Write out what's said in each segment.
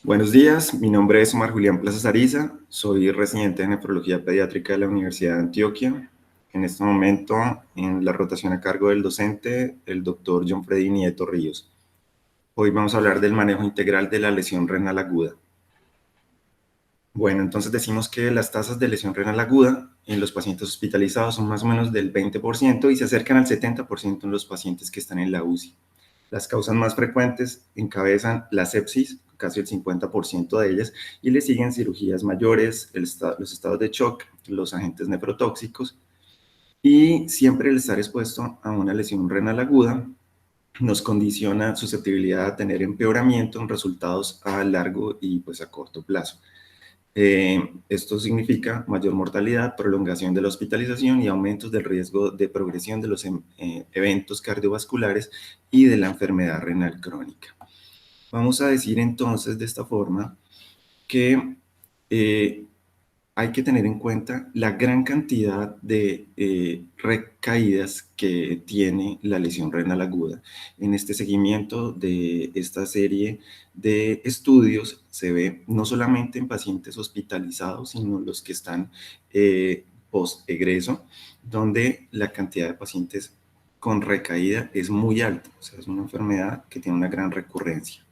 Buenos días, mi nombre es Omar Julián Plaza Ariza, soy residente de nefrología pediátrica de la Universidad de Antioquia. En este momento, en la rotación a cargo del docente, el doctor John Freddy Nieto Ríos. Hoy vamos a hablar del manejo integral de la lesión renal aguda. Bueno, entonces decimos que las tasas de lesión renal aguda en los pacientes hospitalizados son más o menos del 20% y se acercan al 70% en los pacientes que están en la UCI. Las causas más frecuentes encabezan la sepsis, casi el 50% de ellas, y le siguen cirugías mayores, los estados de shock, los agentes nefrotóxicos, y siempre el estar expuesto a una lesión renal aguda nos condiciona susceptibilidad a tener empeoramiento en resultados a largo y pues a corto plazo. Esto significa mayor mortalidad, prolongación de la hospitalización y aumentos del riesgo de progresión de los eventos cardiovasculares y de la enfermedad renal crónica. Vamos a decir entonces de esta forma que hay que tener en cuenta la gran cantidad de recaídas que tiene la lesión renal aguda. En este seguimiento de esta serie de estudios se ve no solamente en pacientes hospitalizados, sino los que están post-egreso, donde la cantidad de pacientes con recaída es muy alta. O sea, es una enfermedad que tiene una gran recurrencia.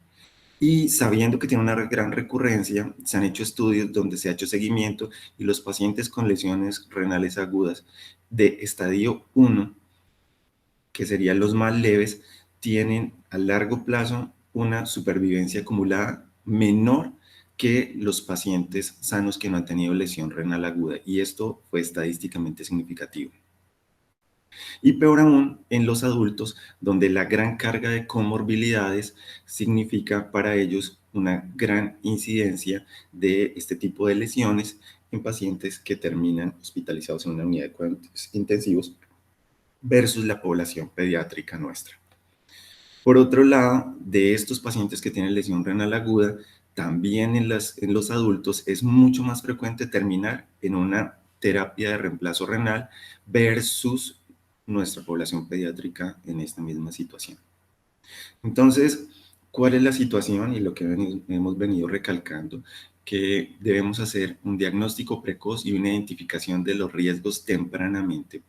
Y sabiendo que tiene una gran recurrencia, se han hecho estudios donde se ha hecho seguimiento y los pacientes con lesiones renales agudas de estadio 1, que serían los más leves, tienen a largo plazo una supervivencia acumulada menor que los pacientes sanos que no han tenido lesión renal aguda. Y esto fue estadísticamente significativo. Y peor aún en los adultos, donde la gran carga de comorbilidades significa para ellos una gran incidencia de este tipo de lesiones en pacientes que terminan hospitalizados en una unidad de cuidados intensivos versus la población pediátrica nuestra. Por otro lado, de estos pacientes que tienen lesión renal aguda, también en los adultos es mucho más frecuente terminar en una terapia de reemplazo renal versus nuestra población pediátrica en esta misma situación. Entonces, ¿cuál es la situación? Y lo que hemos venido recalcando, que debemos hacer un diagnóstico precoz y una identificación de los riesgos tempranamente.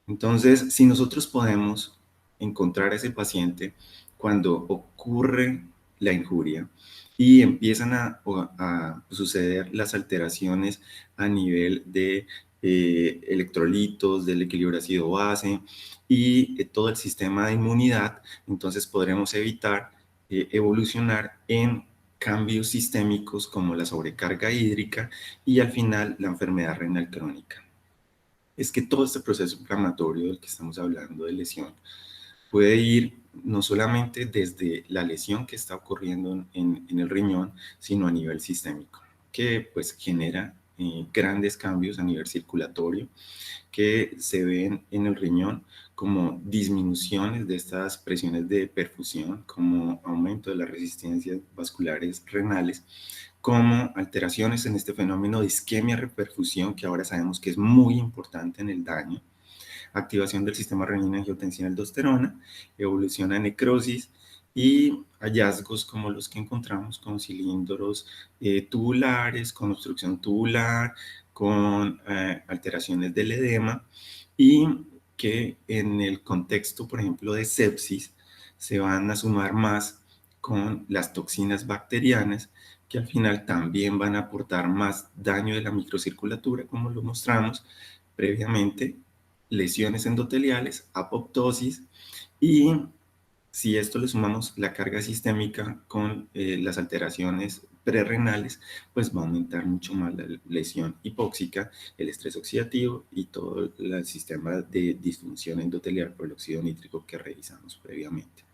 Entonces, si nosotros podemos encontrar a ese paciente cuando ocurre la injuria y empiezan a suceder las alteraciones a nivel de electrolitos, del equilibrio ácido-base y todo el sistema de inmunidad, entonces podremos evitar evolucionar en cambios sistémicos como la sobrecarga hídrica y al final la enfermedad renal crónica. Es que todo este proceso inflamatorio del que estamos hablando de lesión puede ir no solamente desde la lesión que está ocurriendo en el riñón, sino a nivel sistémico, que pues genera grandes cambios a nivel circulatorio que se ven en el riñón como disminuciones de estas presiones de perfusión, como aumento de las resistencias vasculares renales, como alteraciones en este fenómeno de isquemia-reperfusión, que ahora sabemos que es muy importante en el daño, activación del sistema renina-angiotensina-aldosterona, evolución a necrosis y hallazgos como los que encontramos con cilindros tubulares, con obstrucción tubular, con alteraciones del edema y que en el contexto, por ejemplo, de sepsis, se van a sumar más con las toxinas bacterianas que al final también van a aportar más daño de la microcirculatura, como lo mostramos previamente, lesiones endoteliales, apoptosis y si esto le sumamos la carga sistémica con las alteraciones prerrenales, pues va a aumentar mucho más la lesión hipóxica, el estrés oxidativo y todo el sistema de disfunción endotelial por el óxido nítrico que revisamos previamente.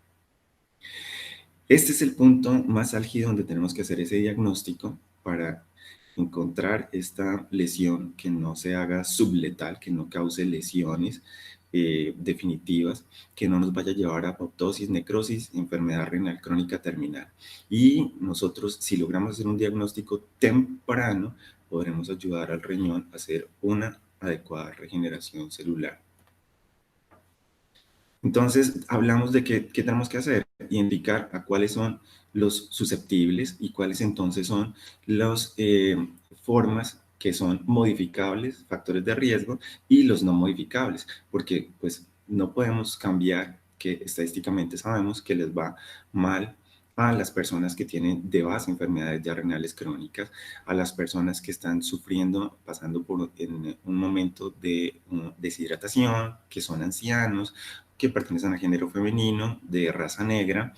Este es el punto más álgido donde tenemos que hacer ese diagnóstico para encontrar esta lesión que no se haga subletal, que no cause lesiones definitivas, que no nos vaya a llevar a apoptosis, necrosis, enfermedad renal crónica terminal. Y nosotros, si logramos hacer un diagnóstico temprano, podremos ayudar al riñón a hacer una adecuada regeneración celular. Entonces, hablamos de qué tenemos que hacer, indicar a cuáles son los susceptibles y cuáles entonces son las formas que son modificables, factores de riesgo, y los no modificables, porque pues no podemos cambiar que estadísticamente sabemos que les va mal a las personas que tienen de base enfermedades ya renales crónicas, a las personas que están sufriendo, pasando por en un momento de deshidratación, que son ancianos, que pertenecen al género femenino, de raza negra,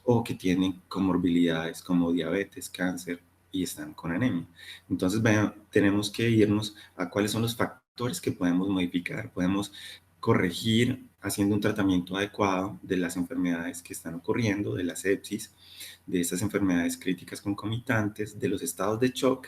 o que tienen comorbilidades como diabetes, cáncer y están con anemia. Entonces, vean, tenemos que irnos a cuáles son los factores que podemos modificar, podemos corregir haciendo un tratamiento adecuado de las enfermedades que están ocurriendo, de la sepsis, de estas enfermedades críticas concomitantes, de los estados de shock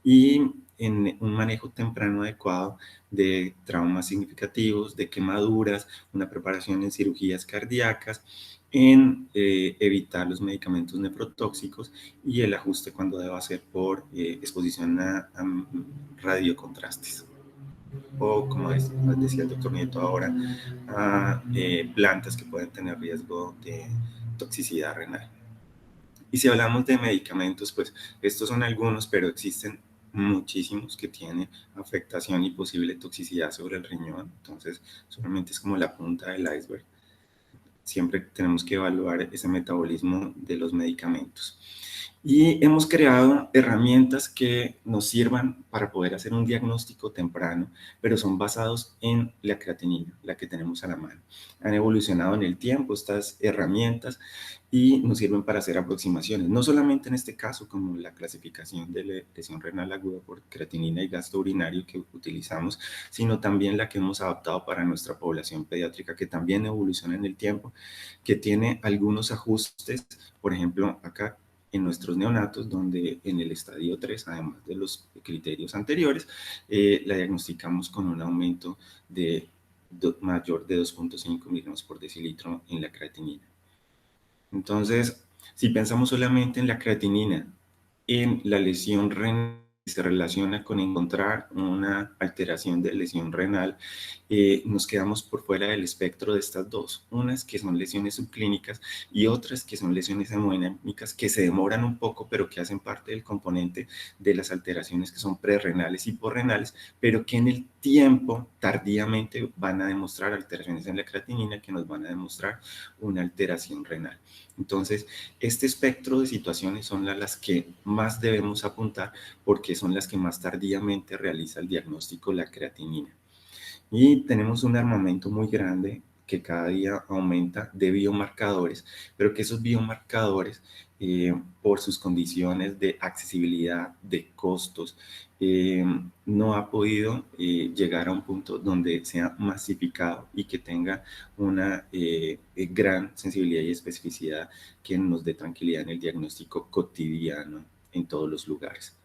y en un manejo temprano adecuado de traumas significativos, de quemaduras, una preparación en cirugías cardíacas, en evitar los medicamentos nefrotóxicos y el ajuste cuando deba ser por exposición a radiocontrastes. O, como decía el doctor Nieto ahora, a plantas que pueden tener riesgo de toxicidad renal. Y si hablamos de medicamentos, pues estos son algunos, pero existen muchísimos que tienen afectación y posible toxicidad sobre el riñón. Entonces, solamente es como la punta del iceberg. Siempre tenemos que evaluar ese metabolismo de los medicamentos. Y hemos creado herramientas que nos sirvan para poder hacer un diagnóstico temprano, pero son basados en la creatinina, la que tenemos a la mano. Han evolucionado en el tiempo estas herramientas y nos sirven para hacer aproximaciones, no solamente en este caso como la clasificación de la lesión renal aguda por creatinina y gasto urinario que utilizamos, sino también la que hemos adaptado para nuestra población pediátrica, que también evoluciona en el tiempo, que tiene algunos ajustes, por ejemplo, acá en nuestros neonatos, donde en el estadio 3, además de los criterios anteriores, la diagnosticamos con un aumento de mayor de 2.5 miligramos por decilitro en la creatinina. Entonces, si pensamos solamente en la creatinina, en la lesión renal, se relaciona con encontrar una alteración de lesión renal, nos quedamos por fuera del espectro de estas dos, unas que son lesiones subclínicas y otras que son lesiones hemodinámicas que se demoran un poco, pero que hacen parte del componente de las alteraciones que son prerrenales y porrenales, pero que en el tiempo tardíamente van a demostrar alteraciones en la creatinina que nos van a demostrar una alteración renal. Entonces, este espectro de situaciones son las que más debemos apuntar porque son las que más tardíamente realiza el diagnóstico la creatinina. Y tenemos un armamento muy grande que cada día aumenta de biomarcadores, pero que esos biomarcadores, por sus condiciones de accesibilidad, de costos, no ha podido llegar a un punto donde sea masificado y que tenga una gran sensibilidad y especificidad que nos dé tranquilidad en el diagnóstico cotidiano en todos los lugares.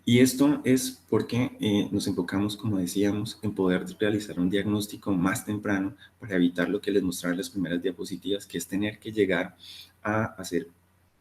Y esto es porque nos enfocamos, como decíamos, en poder realizar un diagnóstico más temprano para evitar lo que les mostraba en las primeras diapositivas, que es tener que llegar a hacer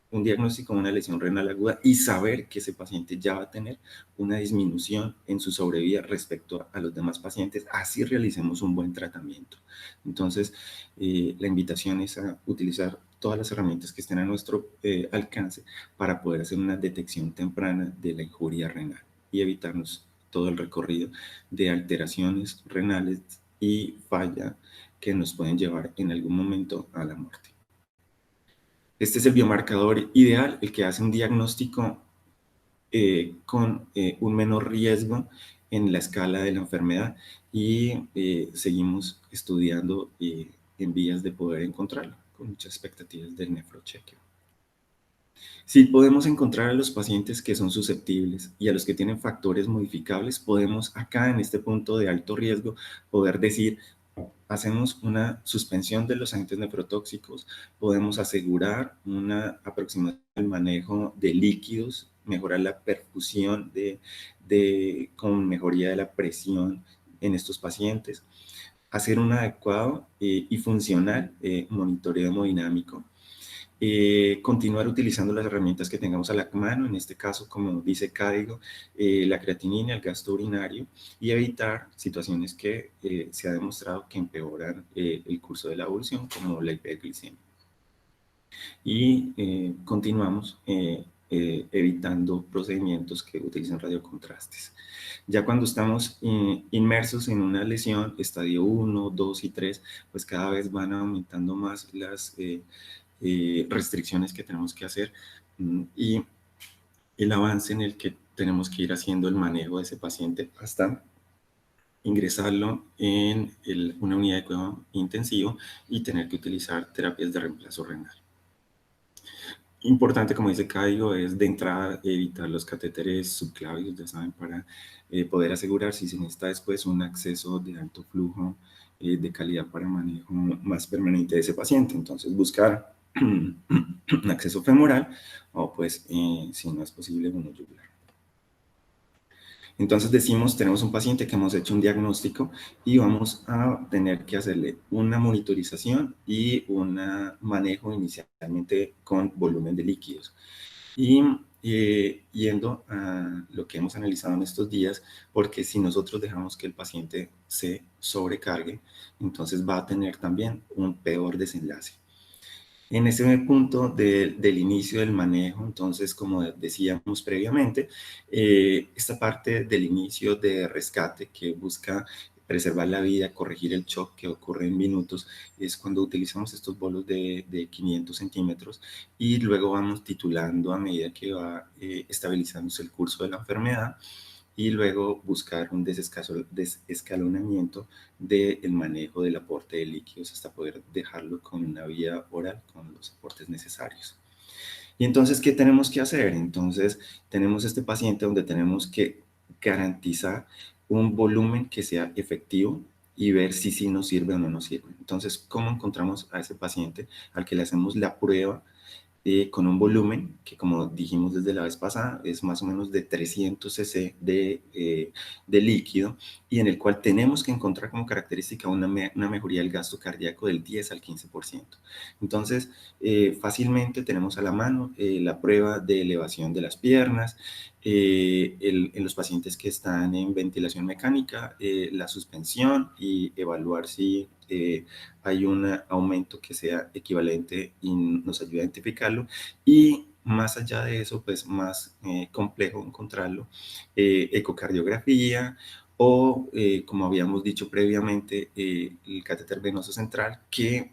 un diagnóstico de una lesión renal aguda y saber que ese paciente ya va a tener una disminución en su sobrevida respecto a los demás pacientes, así realicemos un buen tratamiento. Entonces, la invitación es a utilizar todas las herramientas que estén a nuestro alcance para poder hacer una detección temprana de la injuria renal y evitarnos todo el recorrido de alteraciones renales y falla que nos pueden llevar en algún momento a la muerte. Este es el biomarcador ideal, el que hace un diagnóstico con un menor riesgo en la escala de la enfermedad y seguimos estudiando en vías de poder encontrarlo, con muchas expectativas del nefrochequeo. Si podemos encontrar a los pacientes que son susceptibles y a los que tienen factores modificables, podemos acá en este punto de alto riesgo poder decir, hacemos una suspensión de los agentes nefrotóxicos, podemos asegurar una aproximación al manejo de líquidos, mejorar la perfusión con mejoría de la presión en estos pacientes, hacer un adecuado y funcional monitoreo hemodinámico, continuar utilizando las herramientas que tengamos a la mano, en este caso, como dice Cádigo, la creatinina, el gasto urinario, y evitar situaciones que se ha demostrado que empeoran el curso de la evolución, como la hiperglicemia. y continuamos evitando procedimientos que utilicen radiocontrastes. Ya cuando estamos inmersos en una lesión, estadio 1, 2 y 3, pues cada vez van aumentando más las restricciones que tenemos que hacer y el avance en el que tenemos que ir haciendo el manejo de ese paciente hasta ingresarlo en una unidad de cuidado intensivo y tener que utilizar terapias de reemplazo renal. Importante, como dice Caigo, es de entrada evitar los catéteres subclavios, ya saben, para poder asegurar si se necesita después un acceso de alto flujo de calidad para manejo más permanente de ese paciente. Entonces, buscar un acceso femoral o, pues, si no es posible, uno yugular. Entonces decimos, tenemos un paciente que hemos hecho un diagnóstico y vamos a tener que hacerle una monitorización y un manejo inicialmente con volumen de líquidos. Y yendo a lo que hemos analizado en estos días, porque si nosotros dejamos que el paciente se sobrecargue, entonces va a tener también un peor desenlace. En ese punto del inicio del manejo, entonces, como decíamos previamente, esta parte del inicio de rescate que busca preservar la vida, corregir el shock que ocurre en minutos, es cuando utilizamos estos bolos de 500 centímetros y luego vamos titulando a medida que va estabilizándose el curso de la enfermedad y luego buscar un desescalonamiento del manejo del aporte de líquidos hasta poder dejarlo con una vía oral con los aportes necesarios. Y entonces, ¿qué tenemos que hacer? Entonces, tenemos este paciente donde tenemos que garantizar un volumen que sea efectivo y ver si sí nos sirve o no nos sirve. Entonces, ¿cómo encontramos a ese paciente al que le hacemos la prueba con un volumen que, como dijimos desde la vez pasada, es más o menos de 300 cc de líquido y en el cual tenemos que encontrar como característica una mejoría del gasto cardíaco del 10 al 15%. Entonces, fácilmente tenemos a la mano la prueba de elevación de las piernas, en los pacientes que están en ventilación mecánica, la suspensión y evaluar si hay un aumento que sea equivalente y nos ayuda a identificarlo. Y más allá de eso, pues más complejo encontrarlo, ecocardiografía o, como habíamos dicho previamente, el catéter venoso central que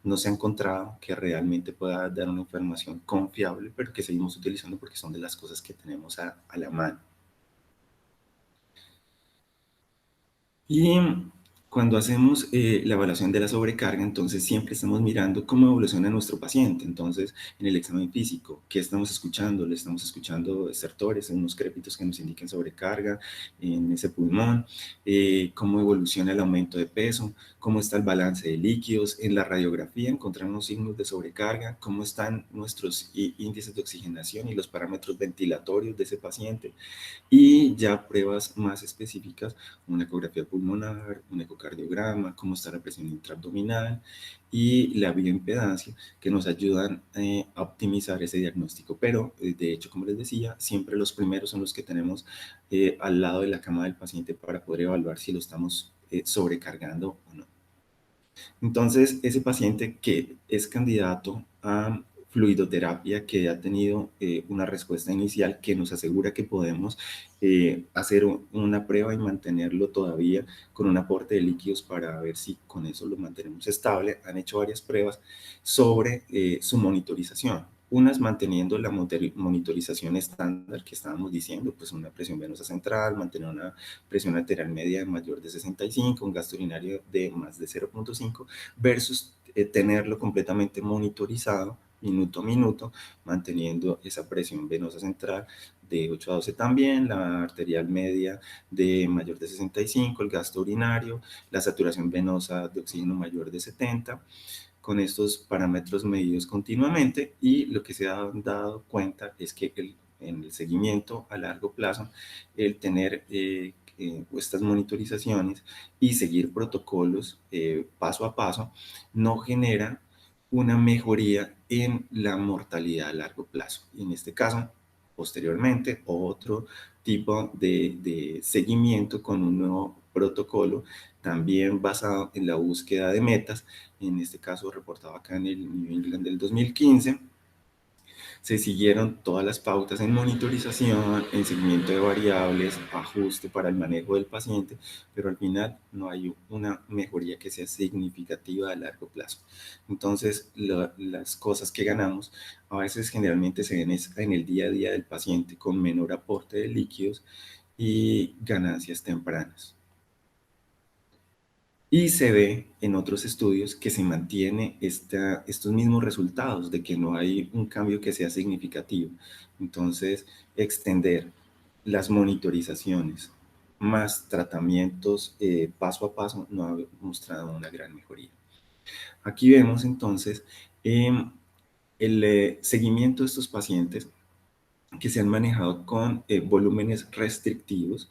no se ha encontrado que realmente pueda dar una información confiable, pero que seguimos utilizando porque son de las cosas que tenemos a la mano. Y cuando hacemos la evaluación de la sobrecarga, entonces siempre estamos mirando cómo evoluciona nuestro paciente. Entonces, en el examen físico, ¿qué estamos escuchando? Le estamos escuchando estertores, unos crépitos que nos indiquen sobrecarga en ese pulmón, cómo evoluciona el aumento de peso, cómo está el balance de líquidos. En la radiografía encontramos signos de sobrecarga, cómo están nuestros índices de oxigenación y los parámetros ventilatorios de ese paciente. Y ya pruebas más específicas, una ecografía pulmonar, un ecocardiograma, cómo está la presión intraabdominal y la bioimpedancia, que nos ayudan a optimizar ese diagnóstico. Pero, de hecho, como les decía, siempre los primeros son los que tenemos al lado de la cama del paciente para poder evaluar si lo estamos sobrecargando o no. Entonces, ese paciente que es candidato a fluidoterapia, que ha tenido una respuesta inicial que nos asegura que podemos hacer una prueba y mantenerlo todavía con un aporte de líquidos para ver si con eso lo mantenemos estable. Han hecho varias pruebas sobre su monitorización. Unas manteniendo la monitorización estándar que estábamos diciendo, pues una presión venosa central, mantener una presión arterial media de mayor de 65, un gasto urinario de más de 0.5, versus tenerlo completamente monitorizado minuto a minuto, manteniendo esa presión venosa central de 8 a 12 también, la arterial media de mayor de 65, el gasto urinario, la saturación venosa de oxígeno mayor de 70, con estos parámetros medidos continuamente, y lo que se ha dado cuenta es que en el seguimiento a largo plazo, el tener estas monitorizaciones y seguir protocolos paso a paso no genera una mejoría en la mortalidad a largo plazo. Y en este caso, posteriormente, otro tipo de seguimiento con un nuevo protocolo también basado en la búsqueda de metas, en este caso reportado acá en el New England del 2015. Se siguieron todas las pautas en monitorización, en seguimiento de variables, ajuste para el manejo del paciente, pero al final no hay una mejoría que sea significativa a largo plazo. Entonces, las cosas que ganamos a veces generalmente se ven en el día a día del paciente con menor aporte de líquidos y ganancias tempranas. Y se ve en otros estudios que se mantiene estos mismos resultados, de que no hay un cambio que sea significativo. Entonces, extender las monitorizaciones más tratamientos paso a paso no ha mostrado una gran mejoría. Aquí vemos entonces el seguimiento de estos pacientes que se han manejado con volúmenes restrictivos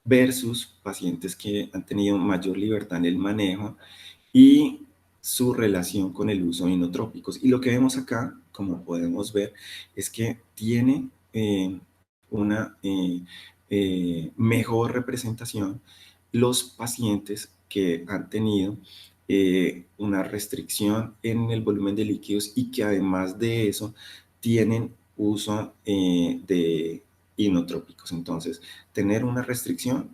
versus pacientes que han tenido mayor libertad en el manejo y su relación con el uso de inotrópicos. Y lo que vemos acá, como podemos ver, es que tiene una mejor representación los pacientes que han tenido una restricción en el volumen de líquidos y que además de eso tienen uso de inotrópicos. Entonces, tener una restricción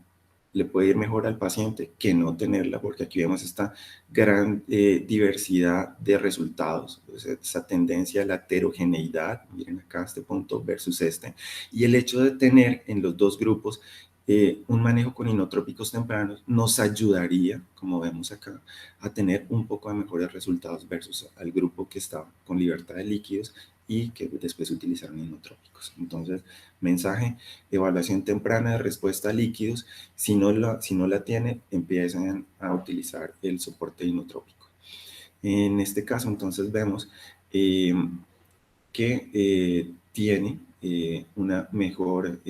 le puede ir mejor al paciente que no tenerla, porque aquí vemos esta gran diversidad de resultados, esa tendencia a la heterogeneidad, miren acá este punto versus este, y el hecho de tener en los dos grupos un manejo con inotrópicos tempranos nos ayudaría, como vemos acá, a tener un poco de mejores resultados versus al grupo que estaba con libertad de líquidos y que después utilizaron inotrópicos. Entonces, mensaje, evaluación temprana de respuesta a líquidos. Si no la tiene, empiezan a utilizar el soporte inotrópico. En este caso, entonces, vemos que tiene una mejor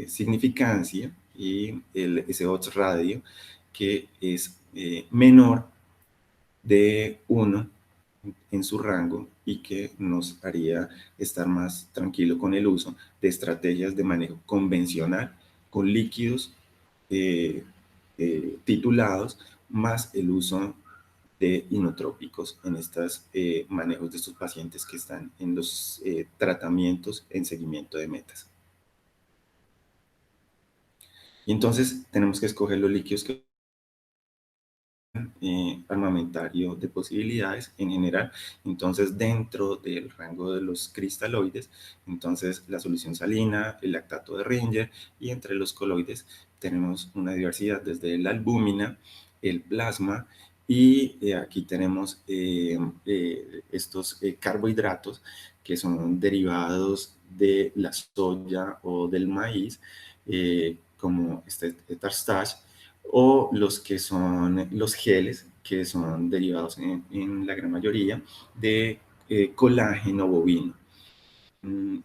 significancia y ese odds radio que es menor de 1 en su rango y que nos haría estar más tranquilo con el uso de estrategias de manejo convencional con líquidos titulados más el uso de inotrópicos en estos manejos de estos pacientes que están en los tratamientos en seguimiento de metas. Y entonces tenemos que escoger los líquidos que armamentario de posibilidades en general. Entonces, dentro del rango de los cristaloides, entonces la solución salina, el lactato de Ringer, y entre los coloides tenemos una diversidad desde la albúmina, el plasma, y aquí tenemos estos carbohidratos que son derivados de la soya o del maíz, como este starch, o los que son los geles, que son derivados en la gran mayoría de colágeno bovino.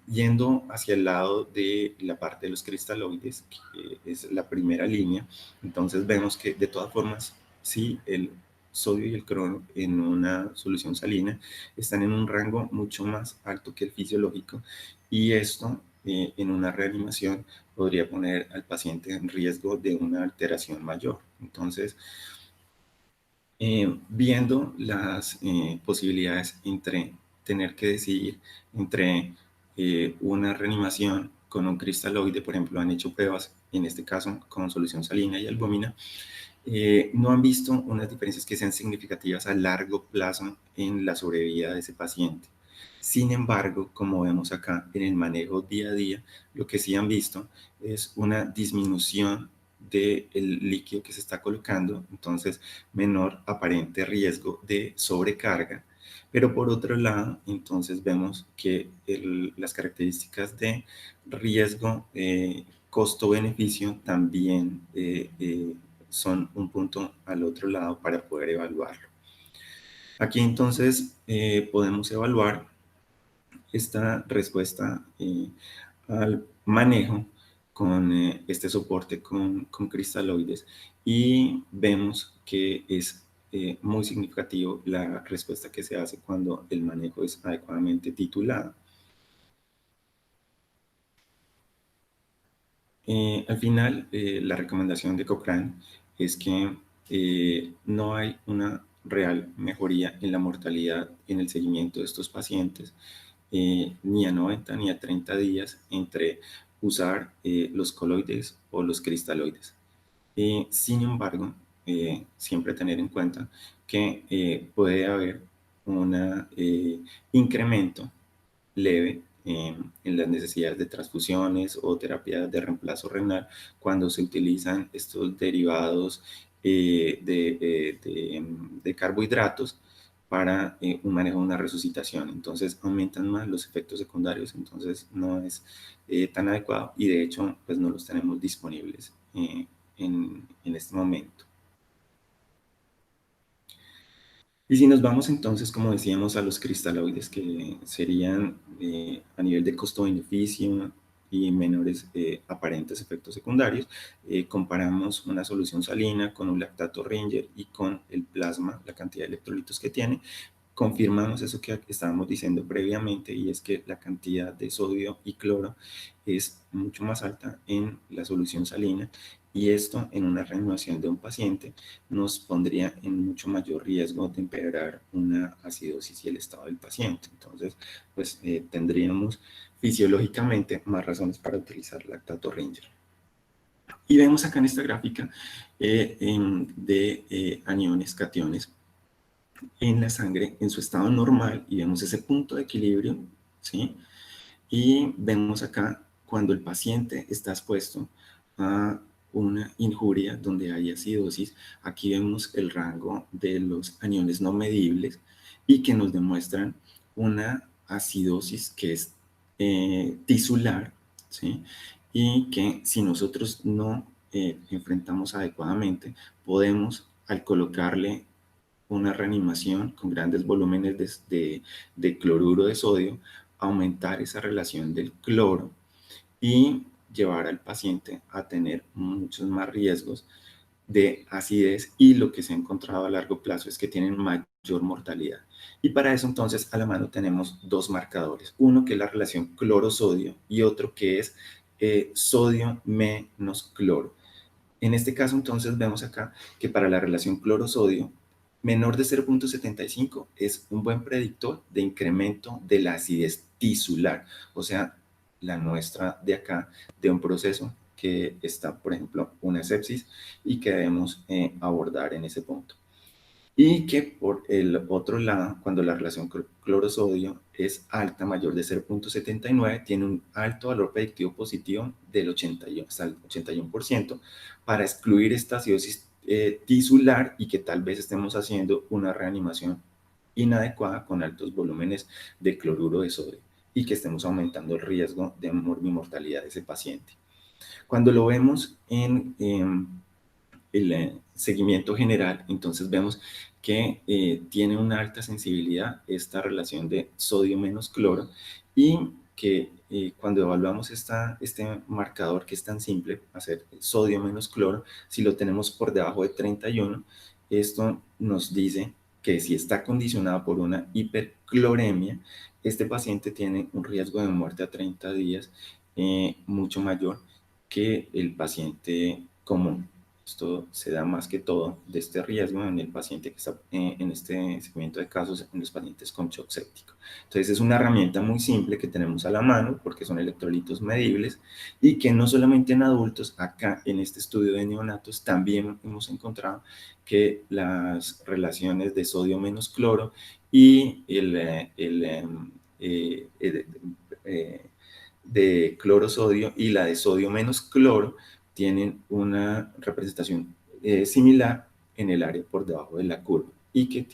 Yendo hacia el lado de la parte de los cristaloides, que es la primera línea, entonces vemos que de todas formas, sí, el sodio y el crono en una solución salina están en un rango mucho más alto que el fisiológico, y esto en una reanimación podría poner al paciente en riesgo de una alteración mayor. Entonces, viendo las posibilidades entre tener que decidir entre una reanimación con un cristaloide, por ejemplo, han hecho pruebas, en este caso con solución salina y albúmina, no han visto unas diferencias que sean significativas a largo plazo en la sobrevida de ese paciente. Sin embargo, como vemos acá en el manejo día a día, lo que sí han visto es una disminución del líquido que se está colocando, entonces menor aparente riesgo de sobrecarga. Pero por otro lado, entonces vemos que las características de riesgo, costo-beneficio también son un punto al otro lado para poder evaluarlo. Aquí entonces podemos evaluar esta respuesta al manejo con este soporte con cristaloides, y vemos que es muy significativo la respuesta que se hace cuando el manejo es adecuadamente titulado. Al final, la recomendación de Cochrane es que no hay una real mejoría en la mortalidad en el seguimiento de estos pacientes, ni a 90 ni a 30 días entre usar los coloides o los cristaloides. Sin embargo, siempre tener en cuenta que puede haber un incremento leve en las necesidades de transfusiones o terapias de reemplazo renal cuando se utilizan estos derivados de carbohidratos para un manejo de una resucitación. Entonces aumentan más los efectos secundarios, entonces no es tan adecuado y de hecho pues no los tenemos disponibles en este momento. Y si nos vamos entonces, como decíamos, a los cristaloides, que serían a nivel de costo-beneficio y menores aparentes efectos secundarios, comparamos una solución salina con un lactato Ringer y con el plasma, la cantidad de electrolitos que tiene, confirmamos eso que estábamos diciendo previamente, y es que la cantidad de sodio y cloro es mucho más alta en la solución salina, y esto en una reanimación de un paciente nos pondría en mucho mayor riesgo de empeorar una acidosis y el estado del paciente. Entonces, pues tendríamos fisiológicamente más razones para utilizar lactato Ringer. Y vemos acá en esta gráfica de aniones, cationes en la sangre en su estado normal, y vemos ese punto de equilibrio, ¿sí? Y vemos acá cuando el paciente está expuesto a una injuria donde hay acidosis. Aquí vemos el rango de los aniones no medibles y que nos demuestran una acidosis que es tisular, ¿sí? Y que si nosotros no enfrentamos adecuadamente, podemos, al colocarle una reanimación con grandes volúmenes de cloruro de sodio, aumentar esa relación del cloro y llevar al paciente a tener muchos más riesgos de acidez, y lo que se ha encontrado a largo plazo es que tienen mayor mortalidad. Y para eso entonces a la mano tenemos dos marcadores, uno que es la relación cloro-sodio y otro que es sodio menos cloro. En este caso, entonces, vemos acá que para la relación cloro-sodio, menor de 0,75 es un buen predictor de incremento de la acidez tisular, o sea, la nuestra de acá, de un proceso que está, por ejemplo, una sepsis y que debemos abordar en ese punto. Y que por el otro lado, cuando la relación cloro-sodio es alta, mayor de 0,79, tiene un alto valor predictivo positivo del 81, hasta el 81%, para excluir esta acidosis tisular y que tal vez estemos haciendo una reanimación inadecuada con altos volúmenes de cloruro de sodio y que estemos aumentando el riesgo de mortalidad de ese paciente. Cuando lo vemos en el seguimiento general, entonces vemos que tiene una alta sensibilidad esta relación de sodio menos cloro, y que cuando evaluamos este marcador que es tan simple, hacer sodio menos cloro, si lo tenemos por debajo de 31, esto nos dice que si está condicionado por una hipercloremia, este paciente tiene un riesgo de muerte a 30 días mucho mayor que el paciente común. Esto se da más que todo de este riesgo en el paciente que está en este segmento de casos, en los pacientes con shock séptico. Entonces es una herramienta muy simple que tenemos a la mano porque son electrolitos medibles, y que no solamente en adultos, acá en este estudio de neonatos también hemos encontrado que las relaciones de sodio menos cloro y de cloro-sodio y la de sodio menos cloro tienen una representación similar en el área por debajo de la curva, y que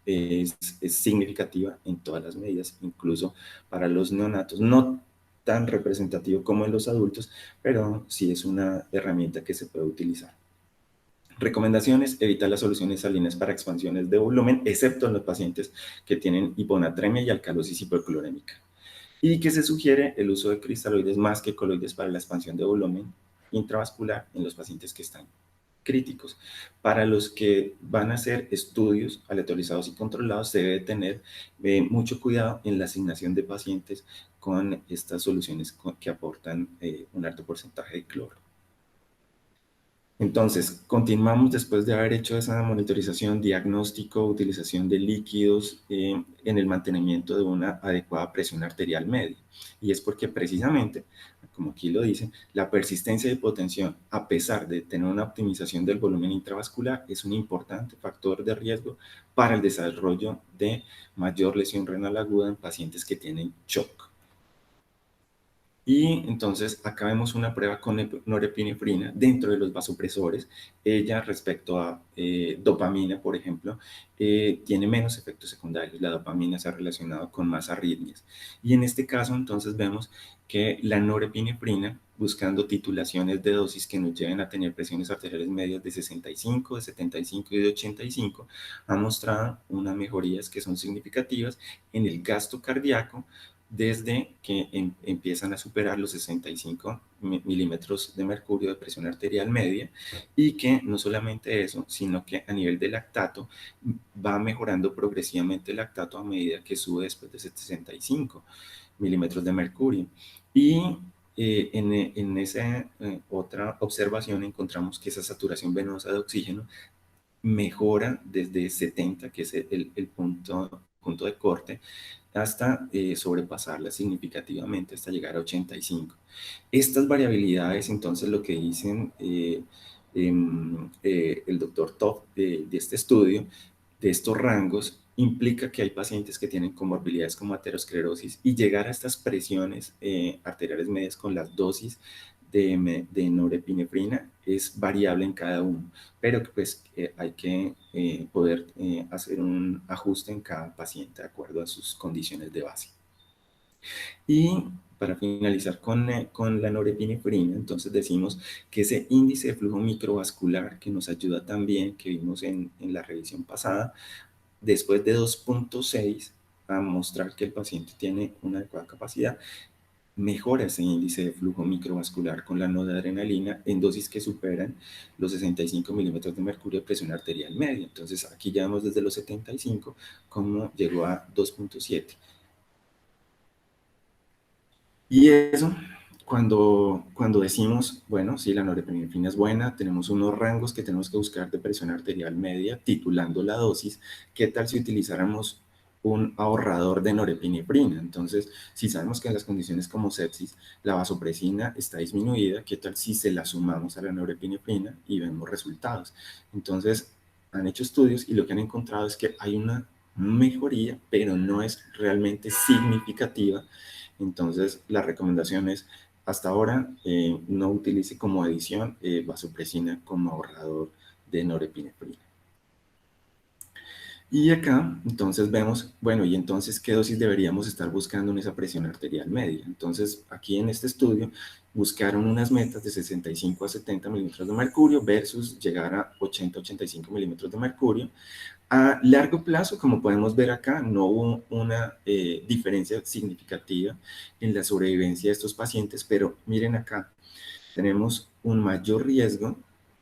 es significativa en todas las medidas, incluso para los neonatos, no tan representativo como en los adultos, pero sí es una herramienta que se puede utilizar. Recomendaciones: evitar las soluciones salinas para expansiones de volumen, excepto en los pacientes que tienen hiponatremia y alcalosis hiperclorémica. Y que se sugiere el uso de cristaloides más que coloides para la expansión de volumen intravascular en los pacientes que están críticos. Para los que van a hacer estudios aleatorizados y controlados, se debe tener mucho cuidado en la asignación de pacientes con estas soluciones que aportan un alto porcentaje de cloro. Entonces, continuamos después de haber hecho esa monitorización, diagnóstico, utilización de líquidos en el mantenimiento de una adecuada presión arterial media. Y es porque precisamente, como aquí lo dice, la persistencia de hipotensión, a pesar de tener una optimización del volumen intravascular, es un importante factor de riesgo para el desarrollo de mayor lesión renal aguda en pacientes que tienen shock. Y entonces acá vemos una prueba con norepinefrina dentro de los vasopresores. Ella respecto a dopamina, por ejemplo, tiene menos efectos secundarios. La dopamina se ha relacionado con más arritmias. Y en este caso entonces vemos que la norepinefrina, buscando titulaciones de dosis que nos lleven a tener presiones arteriales medias de 65, de 75 y de 85, ha mostrado unas mejorías que son significativas en el gasto cardíaco, desde que empiezan a superar los 65 milímetros de mercurio de presión arterial media, y que no solamente eso, sino que a nivel de lactato va mejorando progresivamente el lactato a medida que sube después de 65 milímetros de mercurio. Y en esa otra observación encontramos que esa saturación venosa de oxígeno mejora desde 70, que es el punto de corte, hasta sobrepasarla significativamente hasta llegar a 85. Estas variabilidades, entonces, lo que dicen el doctor Top de este estudio, de estos rangos, implica que hay pacientes que tienen comorbilidades como aterosclerosis, y llegar a estas presiones arteriales medias con las dosis de norepinefrina es variable en cada uno, pero pues hay que poder hacer un ajuste en cada paciente de acuerdo a sus condiciones de base. Y para finalizar con la norepinefrina, entonces decimos que ese índice de flujo microvascular que nos ayuda también, que vimos en la revisión pasada, después de 2.6, a mostrar que el paciente tiene una adecuada capacidad, mejora ese índice de flujo microvascular con la noradrenalina en dosis que superan los 65 milímetros de mercurio de presión arterial media. Entonces aquí ya vemos desde los 75 cómo llegó a 2.7. Y eso, cuando decimos, bueno, si la norepinefrina es buena, tenemos unos rangos que tenemos que buscar de presión arterial media, titulando la dosis. ¿Qué tal si utilizáramos un ahorrador de norepinefrina? Entonces, si sabemos que en las condiciones como sepsis la vasopresina está disminuida, ¿qué tal si se la sumamos a la norepinefrina y vemos resultados? Entonces, han hecho estudios y lo que han encontrado es que hay una mejoría, pero no es realmente significativa. Entonces, la recomendación es, hasta ahora, no utilice como adición vasopresina como ahorrador de norepinefrina. Y acá, entonces vemos, bueno, y entonces, ¿qué dosis deberíamos estar buscando en esa presión arterial media? Entonces, aquí en este estudio, buscaron unas metas de 65 a 70 milímetros de mercurio versus llegar a 80-85 milímetros de mercurio. A largo plazo, como podemos ver acá, no hubo una diferencia significativa en la sobrevivencia de estos pacientes, pero miren acá, tenemos un mayor riesgo,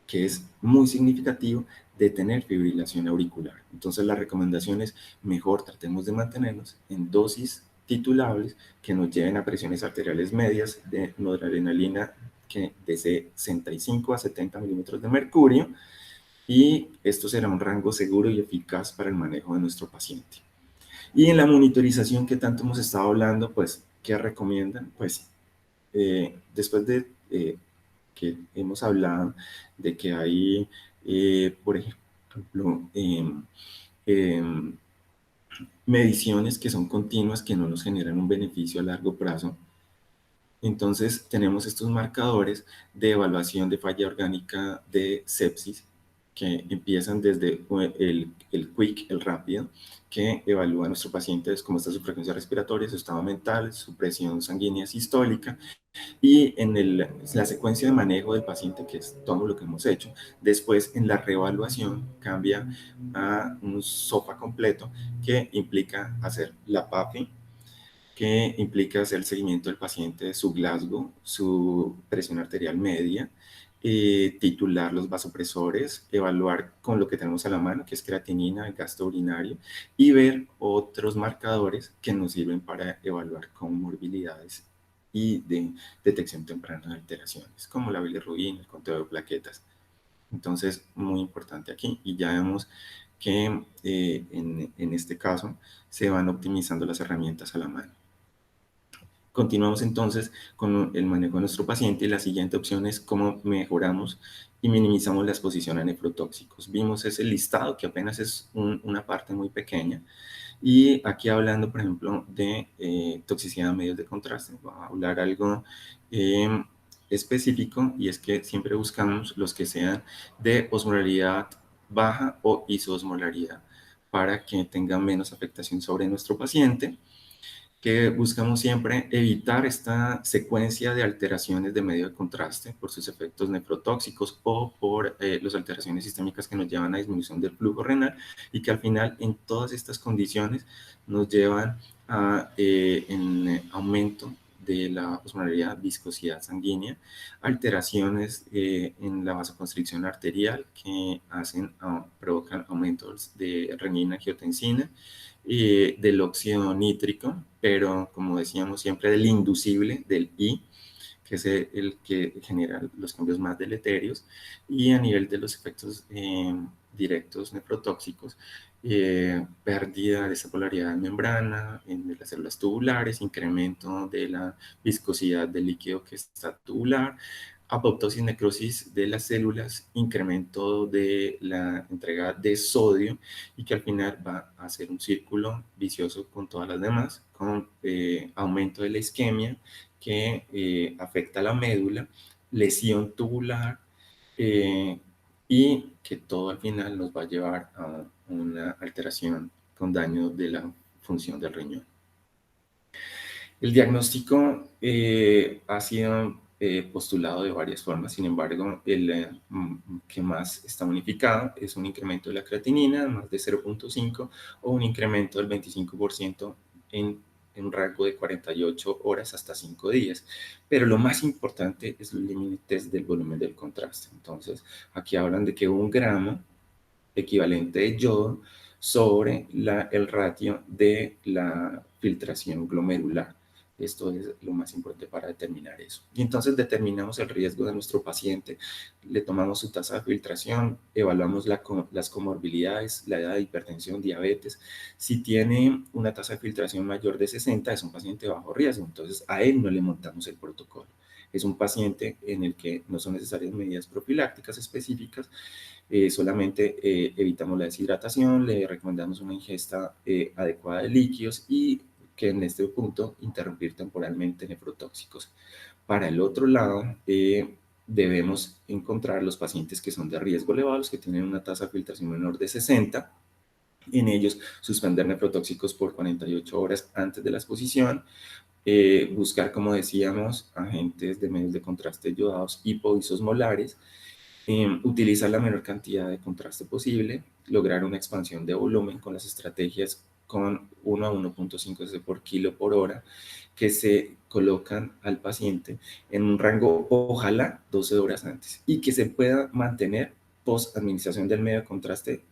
que es muy significativo, de tener fibrilación auricular. Entonces la recomendación es, mejor tratemos de mantenernos en dosis titulables que nos lleven a presiones arteriales medias de noradrenalina que de 65 a 70 milímetros de mercurio, y esto será un rango seguro y eficaz para el manejo de nuestro paciente. Y en la monitorización que tanto hemos estado hablando, pues, ¿qué recomiendan? Pues, después de que hemos hablado de que hay, por ejemplo, mediciones que son continuas, que no nos generan un beneficio a largo plazo, entonces tenemos estos marcadores de evaluación de falla orgánica de sepsis, que empiezan desde el quick, el rápido, que evalúa a nuestro paciente cómo está su frecuencia respiratoria, su estado mental, su presión sanguínea sistólica, y en la secuencia de manejo del paciente, que es todo lo que hemos hecho. Después, en la reevaluación, cambia a un SOFA completo, que implica hacer la PAFI, que implica hacer el seguimiento del paciente, su Glasgow, su presión arterial media, titular los vasopresores, evaluar con lo que tenemos a la mano, que es creatinina, el gasto urinario, y ver otros marcadores que nos sirven para evaluar comorbilidades y de detección temprana de alteraciones, como la bilirrubina, el conteo de plaquetas. Entonces, muy importante aquí, y ya vemos que en este caso se van optimizando las herramientas a la mano. Continuamos entonces con el manejo de nuestro paciente y la siguiente opción es cómo mejoramos y minimizamos la exposición a nefrotóxicos. Vimos ese listado que apenas es una parte muy pequeña y aquí hablando, por ejemplo, de toxicidad de medios de contraste, voy a hablar algo específico y es que siempre buscamos los que sean de osmolaridad baja o isoosmolaridad para que tengan menos afectación sobre nuestro paciente, que buscamos siempre evitar esta secuencia de alteraciones de medio de contraste por sus efectos nefrotóxicos o por las alteraciones sistémicas que nos llevan a disminución del flujo renal y que al final en todas estas condiciones nos llevan a aumento de la osmolaridad, viscosidad sanguínea, alteraciones en la vasoconstricción arterial que provocan aumentos de renina, angiotensina, del óxido nítrico, pero como decíamos siempre del inducible, del I, que es el que genera los cambios más deleterios, y a nivel de los efectos directos nefrotóxicos, pérdida de esa polaridad de membrana en las células tubulares, incremento de la viscosidad del líquido que está tubular, apoptosis, necrosis de las células, incremento de la entrega de sodio y que al final va a ser un círculo vicioso con todas las demás, con aumento de la isquemia que afecta a la médula, lesión tubular y que todo al final nos va a llevar a una alteración con daño de la función del riñón. El diagnóstico ha sido postulado de varias formas, sin embargo, el que más está unificado es un incremento de la creatinina, más de 0.5, o un incremento del 25% en un rango de 48 horas hasta 5 días. Pero lo más importante es los límites del volumen del contraste. Entonces, aquí hablan de que 1 gramo equivalente de yodo sobre el ratio de la filtración glomerular. Esto es lo más importante para determinar eso. Y entonces determinamos el riesgo de nuestro paciente, le tomamos su tasa de filtración, evaluamos las comorbilidades, la edad de hipertensión, diabetes. Si tiene una tasa de filtración mayor de 60, es un paciente de bajo riesgo, entonces a él no le montamos el protocolo. Es un paciente en el que no son necesarias medidas profilácticas específicas, solamente evitamos la deshidratación, le recomendamos una ingesta adecuada de líquidos y que en este punto interrumpir temporalmente nefrotóxicos. Para el otro lado, debemos encontrar los pacientes que son de riesgo elevado, los que tienen una tasa de filtración menor de 60, en ellos suspender nefrotóxicos por 48 horas antes de la exposición, buscar, como decíamos, agentes de medios de contraste yodados hipoisosmolares, utilizar la menor cantidad de contraste posible, lograr una expansión de volumen con las estrategias con 1 a 1.5 cc por kilo por hora, que se colocan al paciente en un rango, ojalá, 12 horas antes, y que se pueda mantener post administración del medio de contraste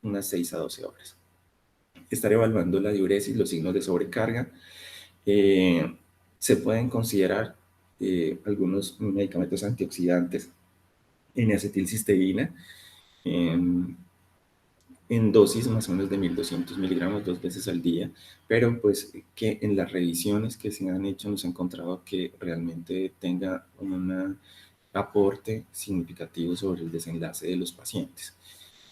unas 6 a 12 horas. Estar evaluando la diuresis, los signos de sobrecarga. Se pueden considerar algunos medicamentos antioxidantes, N-acetilcisteína, en dosis más o menos de 1200 miligramos 2 veces al día, pero pues que en las revisiones que se han hecho nos han encontrado que realmente tenga un aporte significativo sobre el desenlace de los pacientes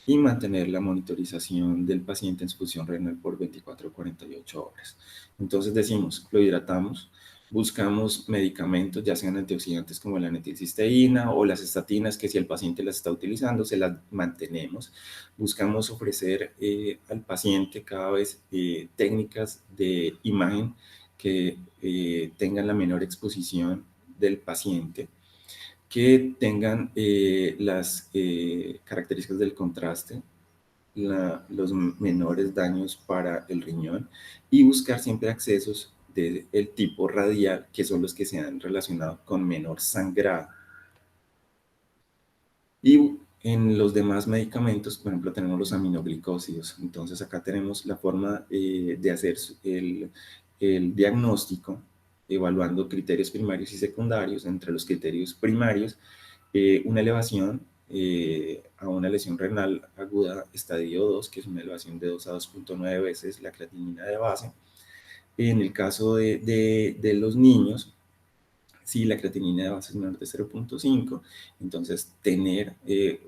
y mantener la monitorización del paciente en su función renal por 24 o 48 horas. Entonces decimos, lo hidratamos, buscamos medicamentos, ya sean antioxidantes como la N-acetilcisteína o las estatinas, que si el paciente las está utilizando, se las mantenemos. Buscamos ofrecer al paciente cada vez técnicas de imagen que tengan la menor exposición del paciente, que tengan las características del contraste, los menores daños para el riñón y buscar siempre accesos del tipo radial, que son los que se han relacionado con menor sangrado. Y en los demás medicamentos, por ejemplo, tenemos los aminoglicósidos. Entonces acá tenemos la forma de hacer el diagnóstico evaluando criterios primarios y secundarios. Entre los criterios primarios, una elevación a una lesión renal aguda estadio 2, que es una elevación de 2 a 2.9 veces la creatinina de base. En el caso de los niños, si la creatinina de base es menor de 0.5, entonces tener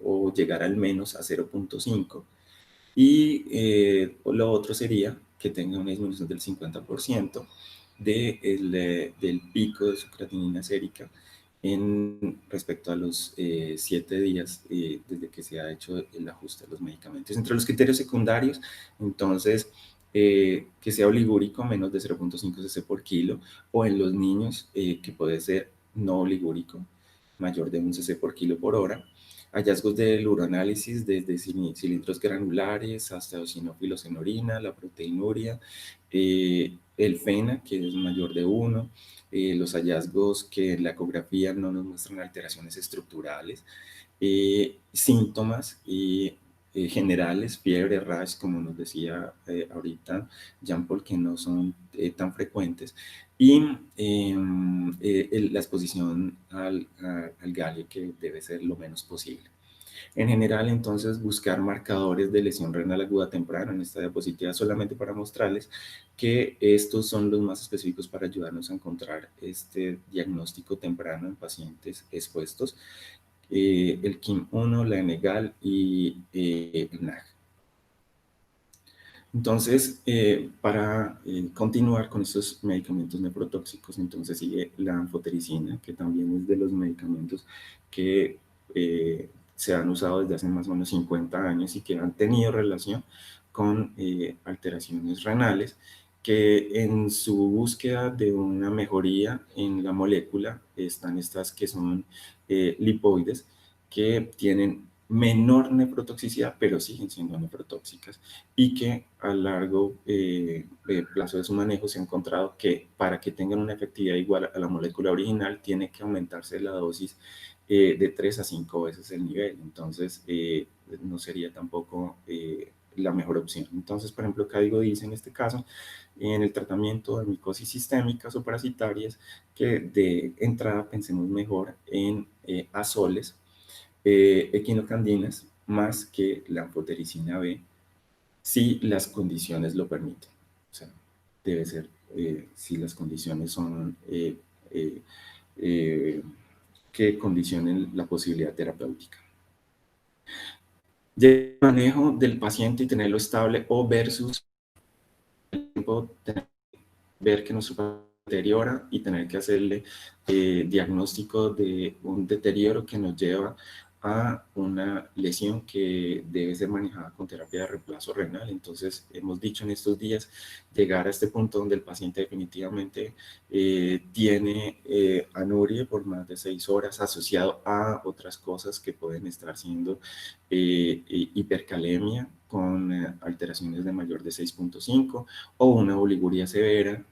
o llegar al menos a 0.5. Y lo otro sería que tenga una disminución del 50% del pico de su creatinina sérica respecto a los 7 días desde que se ha hecho el ajuste de los medicamentos. Entre los criterios secundarios, entonces, que sea oligúrico menos de 0.5 cc por kilo, o en los niños que puede ser no oligúrico mayor de 1 cc por kilo por hora. Hallazgos del uroanálisis desde cilindros granulares hasta eosinófilos en orina, la proteinuria, el FENA, que es mayor de 1, los hallazgos que en la ecografía no nos muestran alteraciones estructurales, síntomas generales, fiebre, rash, como nos decía ahorita Jean-Paul, que no son tan frecuentes, y la exposición al galio, que debe ser lo menos posible. En general, entonces, buscar marcadores de lesión renal aguda temprana. En esta diapositiva solamente para mostrarles que estos son los más específicos para ayudarnos a encontrar este diagnóstico temprano en pacientes expuestos. El KIM-1, la ENEGAL y el NAG. Entonces, para continuar con estos medicamentos nephrotóxicos, entonces sigue la anfotericina, que también es de los medicamentos que se han usado desde hace más o menos 50 años y que han tenido relación con alteraciones renales, que en su búsqueda de una mejoría en la molécula están estas que son lipoides, que tienen menor nefrotoxicidad, pero siguen siendo nefrotóxicas, y que a largo plazo de su manejo se ha encontrado que para que tengan una efectividad igual a la molécula original tiene que aumentarse la dosis de 3 a 5 veces el nivel. Entonces no sería tampoco la mejor opción. Entonces, por ejemplo, Código dice en este caso, en el tratamiento de micosis sistémicas o parasitarias, que de entrada pensemos mejor en azoles, equinocandinas, más que la anfotericina B, si las condiciones lo permiten. O sea, debe ser si las condiciones son que condicionen la posibilidad terapéutica. El manejo del paciente y tenerlo estable o versus el tiempo, ver que nuestro paciente deteriora y tener que hacerle diagnóstico de un deterioro que nos lleva a una lesión que debe ser manejada con terapia de reemplazo renal. Entonces, hemos dicho en estos días llegar a este punto donde el paciente definitivamente tiene anuria por más de 6 horas asociado a otras cosas que pueden estar siendo hipercalemia con alteraciones de mayor de 6.5 o una oliguria severa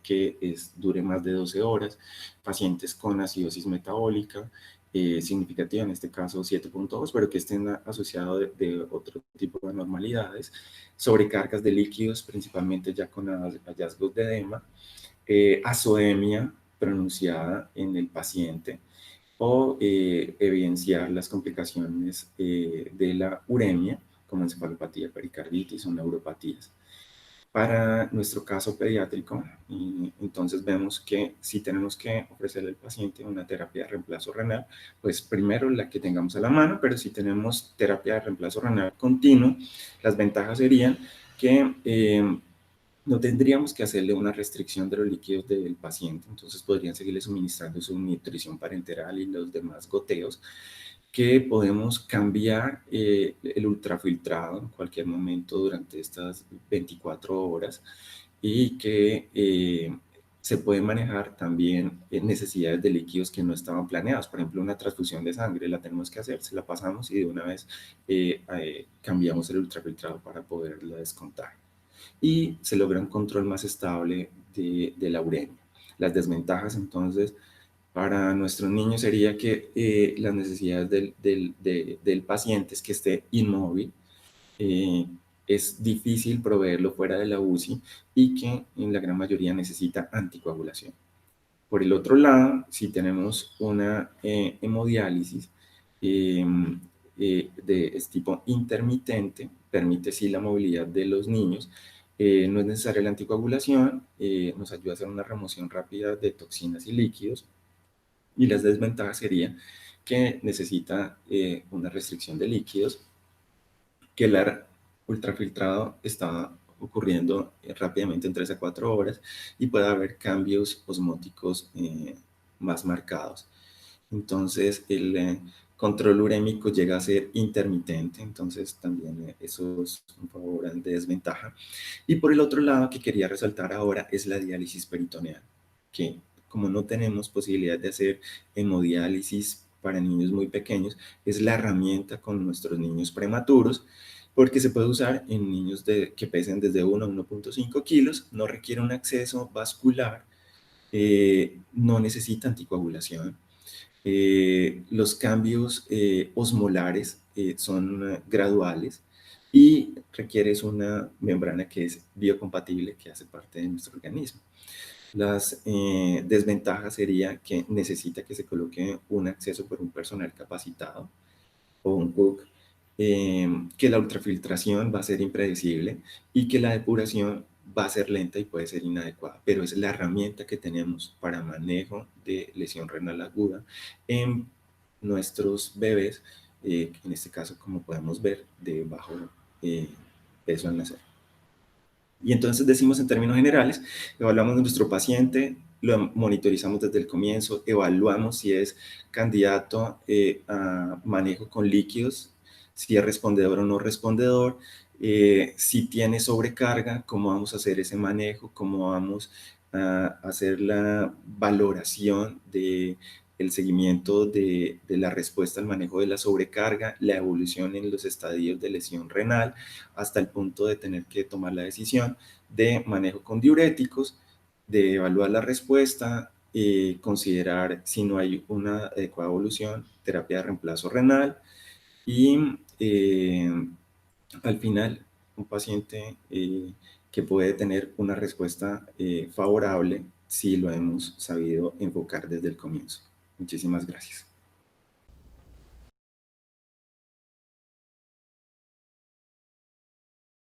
que dure más de 12 horas, pacientes con acidosis metabólica significativa, en este caso 7.2, pero que estén asociados de otro tipo de anormalidades, sobrecargas de líquidos, principalmente ya con hallazgos de edema, azoemia pronunciada en el paciente, o evidenciar las complicaciones de la uremia, como encefalopatía, pericarditis o neuropatías. Para nuestro caso pediátrico, entonces vemos que si tenemos que ofrecerle al paciente una terapia de reemplazo renal, pues primero la que tengamos a la mano, pero si tenemos terapia de reemplazo renal continuo, las ventajas serían que no tendríamos que hacerle una restricción de los líquidos del paciente, entonces podrían seguirle suministrando su nutrición parenteral y los demás goteos, que podemos cambiar el ultrafiltrado en cualquier momento durante estas 24 horas y que se pueden manejar también necesidades de líquidos que no estaban planeados. Por ejemplo, una transfusión de sangre la tenemos que hacer, se la pasamos y de una vez cambiamos el ultrafiltrado para poderla descontar. Y se logra un control más estable de la uremia. Las desventajas, entonces, para nuestros niños sería que las necesidades del paciente es que esté inmóvil, eh, es difícil proveerlo fuera de la UCI y que en la gran mayoría necesita anticoagulación. Por el otro lado, si tenemos una hemodiálisis eh, es tipo intermitente, permite sí la movilidad de los niños, no es necesaria la anticoagulación, nos ayuda a hacer una remoción rápida de toxinas y líquidos, y las desventajas sería que necesita una restricción de líquidos, que el ultrafiltrado está ocurriendo rápidamente en 3 a 4 horas y puede haber cambios osmóticos más marcados. Entonces, el control urémico llega a ser intermitente, entonces también eso es un favor de desventaja. Y por el otro lado, que quería resaltar ahora, es la diálisis peritoneal, que como no tenemos posibilidad de hacer hemodiálisis para niños muy pequeños, es la herramienta con nuestros niños prematuros, porque se puede usar en niños que pesen desde 1 a 1.5 kilos, no requiere un acceso vascular, no necesita anticoagulación. Los cambios osmolares son graduales y requieres una membrana que es biocompatible, que hace parte de nuestro organismo. Las desventajas sería que necesita que se coloque un acceso por un personal capacitado o un cook, que la ultrafiltración va a ser impredecible y que la depuración va a ser lenta y puede ser inadecuada, pero es la herramienta que tenemos para manejo de lesión renal aguda en nuestros bebés, en este caso, como podemos ver, de bajo eh, peso al nacer. Y entonces decimos en términos generales, evaluamos a nuestro paciente, lo monitorizamos desde el comienzo, evaluamos si es candidato a manejo con líquidos, si es respondedor o no respondedor, si tiene sobrecarga, cómo vamos a hacer ese manejo, cómo vamos a hacer la valoración de el seguimiento de la respuesta al manejo de la sobrecarga, la evolución en los estadios de lesión renal, hasta el punto de tener que tomar la decisión de manejo con diuréticos, de evaluar la respuesta, considerar si no hay una adecuada evolución, terapia de reemplazo renal y al final un paciente que puede tener una respuesta favorable si lo hemos sabido enfocar desde el comienzo. Muchísimas gracias.